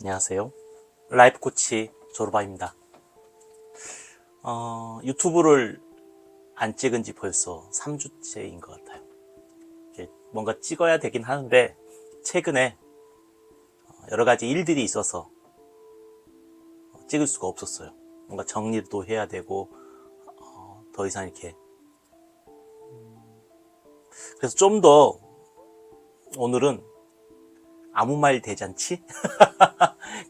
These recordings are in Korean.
안녕하세요. 라이프 코치 조르바입니다. 유튜브를 안 찍은 지 벌써 3주째인 것 같아요. 뭔가 찍어야 되긴 하는데 최근에 여러 가지 일들이 있어서 찍을 수가 없었어요. 뭔가 정리도 해야 되고 더 이상 이렇게 그래서 좀 더 오늘은 아무 말 대잔치?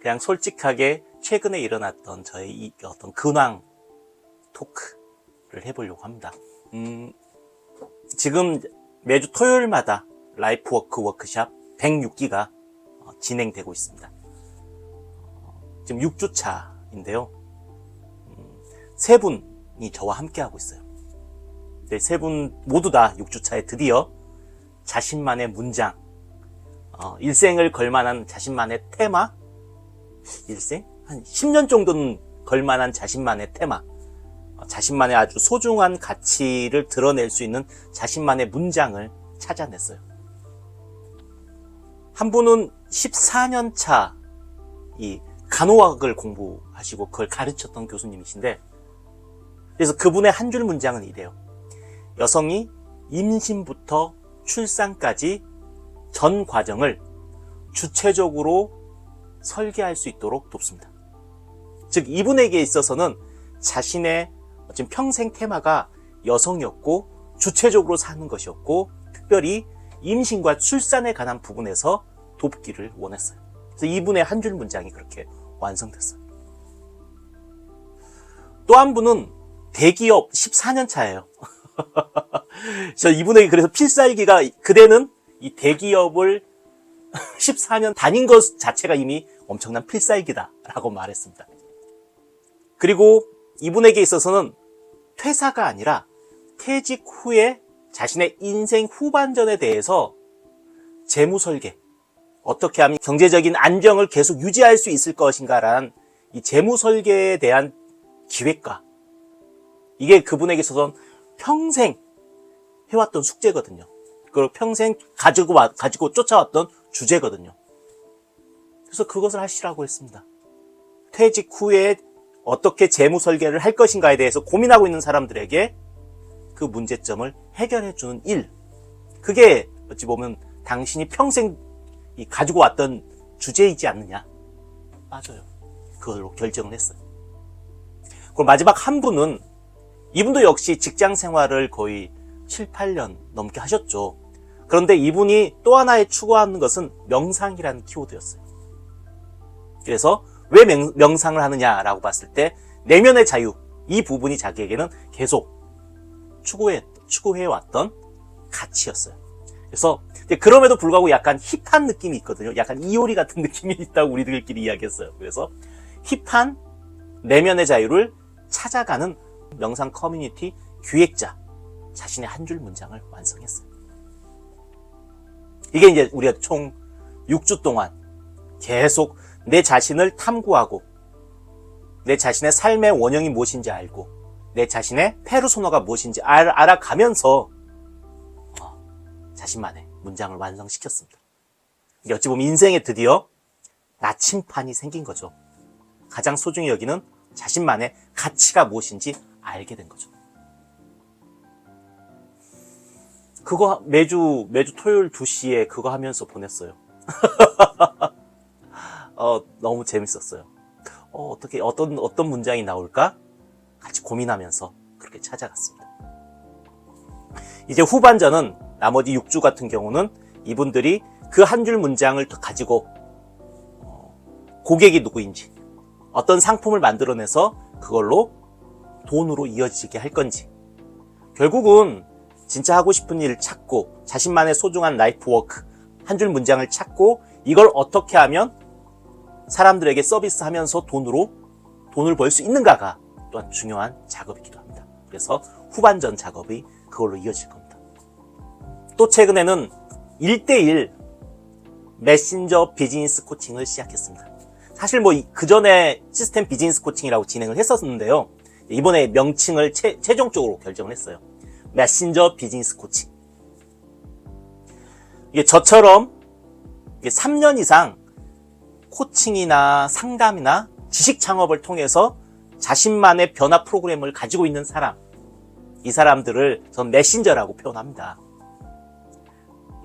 그냥 솔직하게 최근에 일어났던 저의 어떤 근황 토크를 해보려고 합니다. 지금 매주 토요일마다 라이프워크 워크샵 106기가 진행되고 있습니다. 지금 6주차인데요. 세 분이 저와 함께 하고 있어요. 세 분 모두 다 6주차에 드디어 자신만의 문장, 일생을 걸만한 자신만의 테마, 일생? 한 10년 정도는 걸만한 자신만의 테마, 자신만의 아주 소중한 가치를 드러낼 수 있는 자신만의 문장을 찾아냈어요. 한 분은 14년 차 이 간호학을 공부하시고 그걸 가르쳤던 교수님이신데, 그래서 그분의 한 줄 문장은 이래요. 여성이 임신부터 출산까지 전 과정을 주체적으로 설계할 수 있도록 돕습니다. 즉 이분에게 있어서는 자신의 지금 평생 테마가 여성이었고 주체적으로 사는 것이었고 특별히 임신과 출산에 관한 부분에서 돕기를 원했어요. 그래서 이분의 한 줄 문장이 그렇게 완성됐어요. 또 한 분은 대기업 14년 차예요. 저 이분에게 그래서 필살기가 그대는 이 대기업을 14년 다닌 것 자체가 이미 엄청난 필살기다라고 말했습니다. 그리고 이분에게 있어서는 퇴사가 아니라 퇴직 후에 자신의 인생 후반전에 대해서 재무 설계, 어떻게 하면 경제적인 안정을 계속 유지할 수 있을 것인가라는 이 재무 설계에 대한 기획과, 이게 그분에게 있어서는 평생 해왔던 숙제거든요. 그리고 평생 가지고 쫓아왔던 주제거든요. 그래서 그것을 하시라고 했습니다. 퇴직 후에 어떻게 재무 설계를 할 것인가에 대해서 고민하고 있는 사람들에게 그 문제점을 해결해주는 일. 그게 어찌 보면 당신이 평생 가지고 왔던 주제이지 않느냐. 맞아요. 그걸로 결정을 했어요. 그리고 마지막 한 분은 이분도 역시 직장 생활을 거의 7, 8년 넘게 하셨죠. 그런데 이분이 또 하나의 추구하는 것은 명상이라는 키워드였어요. 그래서 왜 명상을 하느냐라고 봤을 때 내면의 자유, 이 부분이 자기에게는 계속 추구해왔던 가치였어요. 그래서 그럼에도 불구하고 약간 힙한 느낌이 있거든요. 약간 이효리 같은 느낌이 있다고 우리들끼리 이야기했어요. 그래서 힙한 내면의 자유를 찾아가는 명상 커뮤니티 기획자, 자신의 한 줄 문장을 완성했어요. 이게 이제 우리가 총 6주 동안 계속 내 자신을 탐구하고 내 자신의 삶의 원형이 무엇인지 알고 내 자신의 페르소나가 무엇인지 알아가면서 자신만의 문장을 완성시켰습니다. 이게 어찌 보면 인생에 드디어 나침판이 생긴 거죠. 가장 소중히 여기는 자신만의 가치가 무엇인지 알게 된 거죠. 그거 매주 토요일 2시에 그거 하면서 보냈어요. 너무 재밌었어요. 어떻게 어떤 문장이 나올까? 같이 고민하면서 그렇게 찾아갔습니다. 이제 후반전은 나머지 6주 같은 경우는 이분들이 그 한 줄 문장을 가지고 고객이 누구인지, 어떤 상품을 만들어내서 그걸로 돈으로 이어지게 할 건지, 결국은 진짜 하고 싶은 일을 찾고 자신만의 소중한 라이프 워크, 한 줄 문장을 찾고 이걸 어떻게 하면 사람들에게 서비스하면서 돈을 벌 수 있는가가 또한 중요한 작업이기도 합니다. 그래서 후반전 작업이 그걸로 이어질 겁니다. 또 최근에는 1:1 메신저 비즈니스 코칭을 시작했습니다. 사실 그 전에 시스템 비즈니스 코칭이라고 진행을 했었는데요. 이번에 명칭을 최종적으로 결정을 했어요. 메신저 비즈니스 코칭. 이게 저처럼 3년 이상 코칭이나 상담이나 지식 창업을 통해서 자신만의 변화 프로그램을 가지고 있는 사람, 이 사람들을 전 메신저라고 표현합니다.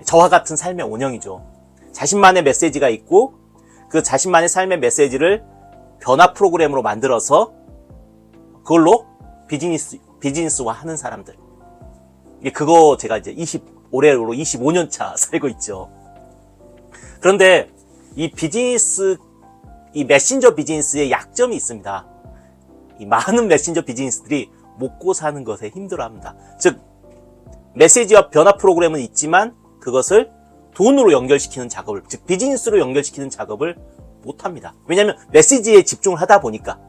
저와 같은 삶의 원형이죠. 자신만의 메시지가 있고 그 자신만의 삶의 메시지를 변화 프로그램으로 만들어서 그걸로 비즈니스화 하는 사람들. 그거 제가 이제 올해로 25년 차 살고 있죠. 그런데 이 메신저 비즈니스의 약점이 있습니다. 이 많은 메신저 비즈니스들이 먹고 사는 것에 힘들어합니다. 즉, 메시지와 변화 프로그램은 있지만 그것을 돈으로 연결시키는 작업을, 즉 비즈니스로 연결시키는 작업을 못합니다. 왜냐하면 메시지에 집중을 하다 보니까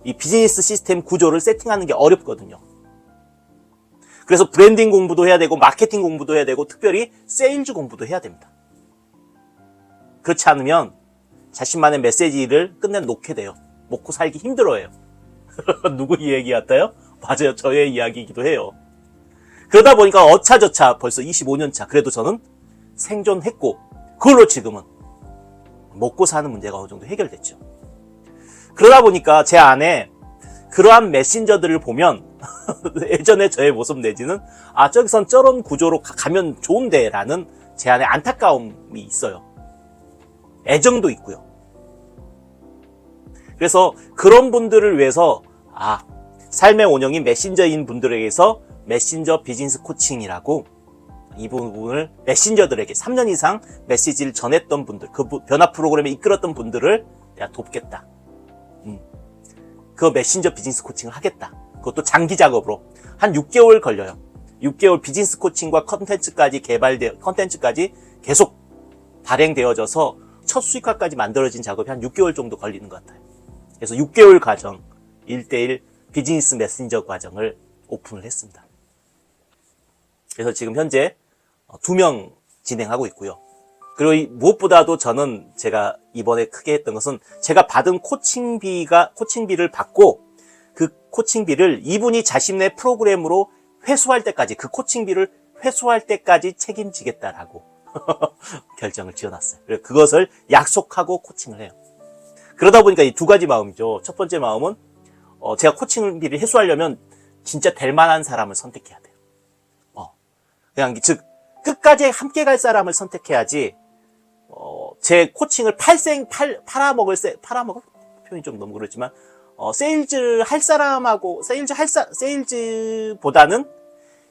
이 비즈니스 시스템 구조를 세팅하는 게 어렵거든요. 그래서 브랜딩 공부도 해야 되고 마케팅 공부도 해야 되고 특별히 세일즈 공부도 해야 됩니다. 그렇지 않으면 자신만의 메시지를 끝내놓게 돼요. 먹고 살기 힘들어해요. 누구 이야기 같아요? 맞아요. 저의 이야기이기도 해요. 그러다 보니까 어차저차 벌써 25년 차 그래도 저는 생존했고 그걸로 지금은 먹고 사는 문제가 어느 정도 해결됐죠. 그러다 보니까 제 안에 그러한 메신저들을 보면 예전에 저의 모습 내지는 저기선 저런 구조로 가면 좋은데 라는 제 안에 안타까움이 있어요. 애정도 있고요. 그래서 그런 분들을 위해서 삶의 원형인 메신저인 분들에게서 메신저 비즈니스 코칭이라고 이 부분을 메신저들에게 3년 이상 메시지를 전했던 분들, 그 변화 프로그램에 이끌었던 분들을 내가 돕겠다. 그 메신저 비즈니스 코칭을 하겠다. 그것도 장기 작업으로 한 6개월 걸려요. 6개월 비즈니스 코칭과 컨텐츠까지 계속 발행되어져서 첫 수익화까지 만들어진 작업이 한 6개월 정도 걸리는 것 같아요. 그래서 6개월 과정 1:1 비즈니스 메신저 과정을 오픈을 했습니다. 그래서 지금 현재 2명 진행하고 있고요. 그리고 무엇보다도 저는 제가 이번에 크게 했던 것은 제가 받은 코칭비를 받고 그 코칭비를 이분이 자신의 프로그램으로 회수할 때까지, 그 코칭비를 회수할 때까지 책임지겠다라고 결정을 지어놨어요. 그래서 그것을 약속하고 코칭을 해요. 그러다 보니까 이 두 가지 마음이죠. 첫 번째 마음은 제가 코칭비를 회수하려면 진짜 될 만한 사람을 선택해야 돼요. 그냥 즉 끝까지 함께 갈 사람을 선택해야지 제 코칭을 팔아먹을 표현이 좀 너무 그렇지만 세일즈 할 사람하고 세일즈보다는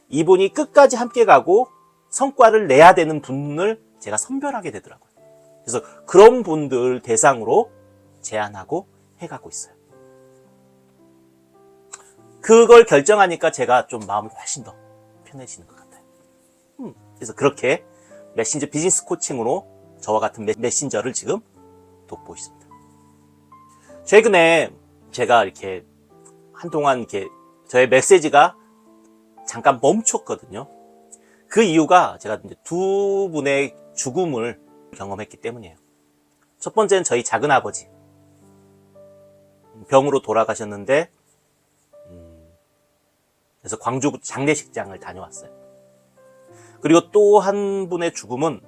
이분이 끝까지 함께 가고 성과를 내야 되는 분을 제가 선별하게 되더라고요. 그래서 그런 분들 대상으로 제안하고 해가고 있어요. 그걸 결정하니까 제가 좀 마음이 훨씬 더 편해지는 것 같아요. 그래서 그렇게 메신저 비즈니스 코칭으로 저와 같은 메신저를 지금 돕고 있습니다. 최근에 제가 이렇게 한동안 이렇게 저의 메시지가 잠깐 멈췄거든요. 그 이유가 제가 이제 두 분의 죽음을 경험했기 때문이에요. 첫 번째는 저희 작은 아버지. 병으로 돌아가셨는데, 그래서 광주 장례식장을 다녀왔어요. 그리고 또 한 분의 죽음은,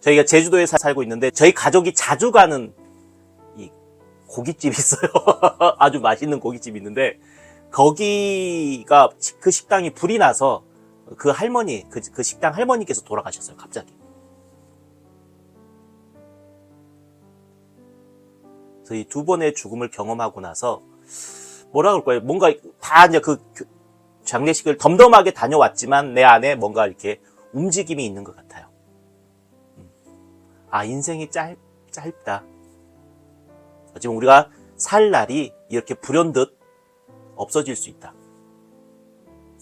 저희가 제주도에 살고 있는데, 저희 가족이 자주 가는 이 고깃집이 있어요. 아주 맛있는 고깃집이 있는데, 거기가, 그 식당이 불이 나서, 그 할머니, 그 식당 할머니께서 돌아가셨어요, 갑자기. 그래서 이 두 번의 죽음을 경험하고 나서, 뭐라 그럴까요? 뭔가 다 이제 그 장례식을 덤덤하게 다녀왔지만 내 안에 뭔가 이렇게 움직임이 있는 것 같아요. 인생이 짧다. 지금 우리가 살 날이 이렇게 불현듯 없어질 수 있다.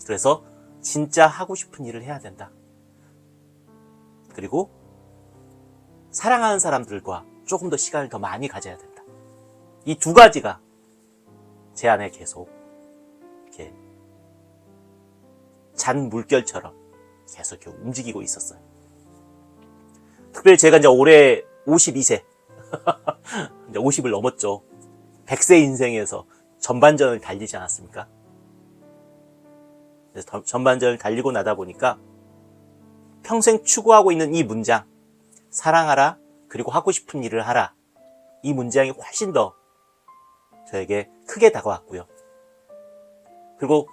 그래서 진짜 하고 싶은 일을 해야 된다. 그리고 사랑하는 사람들과 조금 더 시간을 더 많이 가져야 된다. 이 두 가지가 제 안에 계속 이렇게 잔 물결처럼 계속 이렇게 움직이고 있었어요. 특별히 제가 이제 올해 52세, 이제 50을 넘었죠. 100세 인생에서 전반전을 달리지 않았습니까? 그래서 전반전을 달리고 나다 보니까 평생 추구하고 있는 이 문장, 사랑하라, 그리고 하고 싶은 일을 하라. 이 문장이 훨씬 더 저에게 크게 다가왔고요. 그리고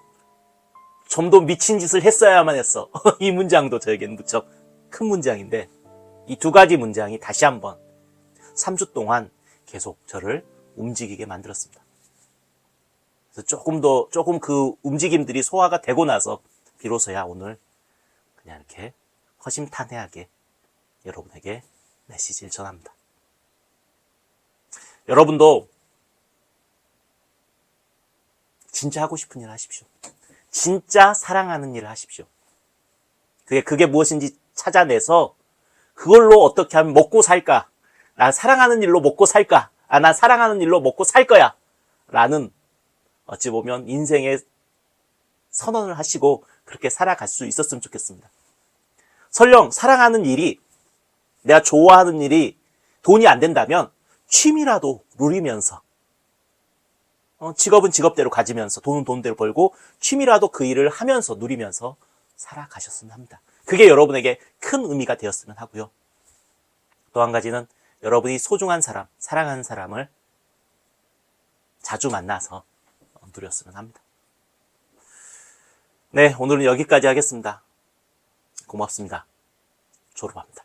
좀 더 미친 짓을 했어야만 했어. 이 문장도 저에게는 무척 큰 문장인데 이 두 가지 문장이 다시 한번 3주 동안 계속 저를 움직이게 만들었습니다. 그래서 조금 그 움직임들이 소화가 되고 나서 비로소야 오늘 그냥 이렇게 허심탄회하게 여러분에게 메시지를 전합니다. 여러분도 진짜 하고 싶은 일 하십시오. 진짜 사랑하는 일을 하십시오. 그게 무엇인지 찾아내서 그걸로 어떻게 하면 먹고 살까? 나 사랑하는 일로 먹고 살까? 나 사랑하는 일로 먹고 살 거야. 라는 어찌 보면 인생의 선언을 하시고 그렇게 살아갈 수 있었으면 좋겠습니다. 설령 사랑하는 일이 내가 좋아하는 일이 돈이 안 된다면 취미라도 누리면서 직업은 직업대로 가지면서 돈은 돈대로 벌고 취미라도 그 일을 하면서 누리면서 살아가셨으면 합니다. 그게 여러분에게 큰 의미가 되었으면 하고요. 또 한 가지는 여러분이 소중한 사람, 사랑하는 사람을 자주 만나서 누렸으면 합니다. 네, 오늘은 여기까지 하겠습니다. 고맙습니다. 졸업합니다.